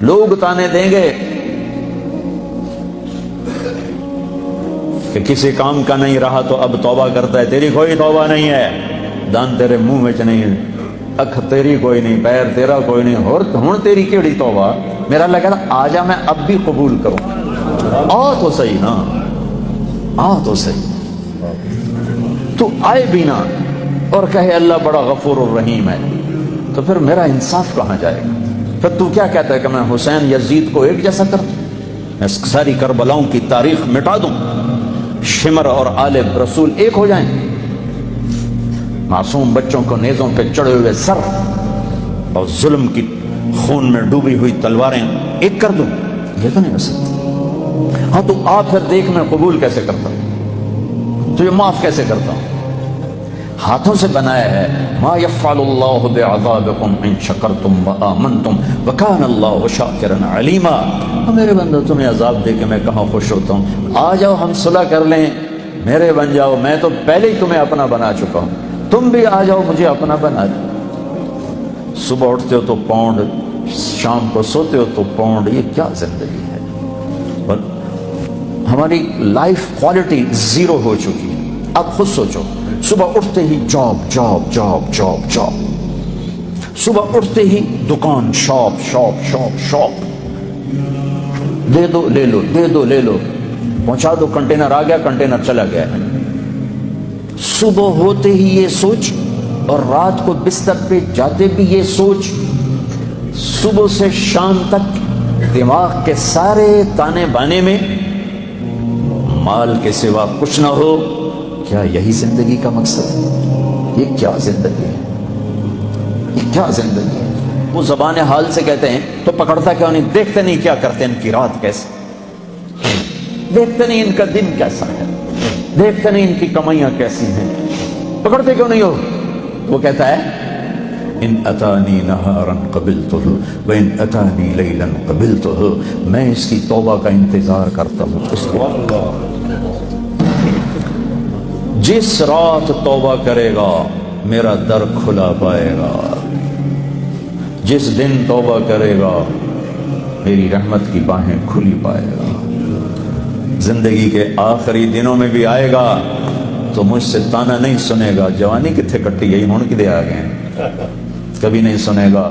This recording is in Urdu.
لوگ تانے دیں گے کہ کسی کام کا نہیں رہا تو اب توبہ کرتا ہے، تیری کوئی توبہ نہیں ہے، دان تیرے منہ میں نہیں، اکھ تیری کوئی نہیں، پیر تیرا کوئی نہیں، ہن تیری کیڑی توبہ؟ میرا اللہ کہتا آ جا، میں اب بھی قبول کروں، آ تو صحیح نا، آ تو صحیح۔ تو آئے بھی نا اور کہے اللہ بڑا غفور الرحیم ہے، تو پھر میرا انصاف کہاں جائے گا؟ پھر تو کیا کہتا ہے کہ میں حسین یزید کو ایک جیسا کر دوں، میں ساری کربلاؤں کی تاریخ مٹا دوں، شمر اور آل رسول ایک ہو جائیں، معصوم بچوں کو نیزوں پہ چڑھے ہوئے سر اور ظلم کی خون میں ڈوبی ہوئی تلواریں ایک کر دوں؟ یہ تو نہیں ہو سکتا۔ ہاں تو آ پھر دیکھ میں قبول کیسے کرتا ہوں، تو یہ معاف کیسے کرتا ہوں؟ ہاتھوں سے بنایا ہے، ما یفعل اللہ بعذابکم ان شکرتم وآمنتم وکان اللہ شاکرا علیما۔ میرے بندو تمہیں عذاب دے کے میں کہاں خوش ہوتا ہوں؟ آ جاؤ ہم صلح کر لیں، میرے بن جاؤ، میں تو پہلے ہی تمہیں اپنا بنا چکا ہوں، تم بھی آ جاؤ مجھے اپنا بنا دو۔ صبح اٹھتے ہو تو پاؤنڈ، شام کو سوتے ہو تو پاؤنڈ، یہ کیا زندگی ہے؟ ہماری لائف کوالٹی زیرو ہو چکی ہے۔ اب خود سوچو، صبح اٹھتے ہی job job job job job, صبح اٹھتے ہی دکان، شاپ شاپ شاپ شاپ، دے دو لے لو، دے دو لے لو، پہنچا دو، کنٹینر آ گیا، کنٹینر چلا گیا۔ صبح ہوتے ہی یہ سوچ اور رات کو بستر پہ جاتے بھی یہ سوچ، صبح سے شام تک دماغ کے سارے تانے بانے میں مال کے سوا کچھ نہ ہو۔ کیا یہی زندگی کا مقصد ہے؟ یہ کیا زندگی ہے؟ یہ کیا زندگی ہے؟ وہ زبان حال سے کہتے ہیں تو پکڑتا کیوں نہیں؟ دیکھتے نہیں کیا کرتے ہیں، ان کی رات کیسے، دیکھتے نہیں ان کا دن کیسا ہے، دیکھتے نہیں ان کی کمائیاں کیسی ہیں، پکڑتے کیوں نہیں ہو؟ وہ کہتا ہے ان اتانی نہارا قبلتہ وان اتانی لیلا قبلتہ، میں اس کی توبہ کا انتظار کرتا ہوں۔ اس جس رات توبہ کرے گا میرا در کھلا پائے گا، جس دن توبہ کرے گا میری رحمت کی باہیں کھلی پائے گا۔ زندگی کے آخری دنوں میں بھی آئے گا تو مجھ سے تانا نہیں سنے گا، جوانی کتنے کٹی گئی، ہون کدے آ گئے، کبھی نہیں سنے گا۔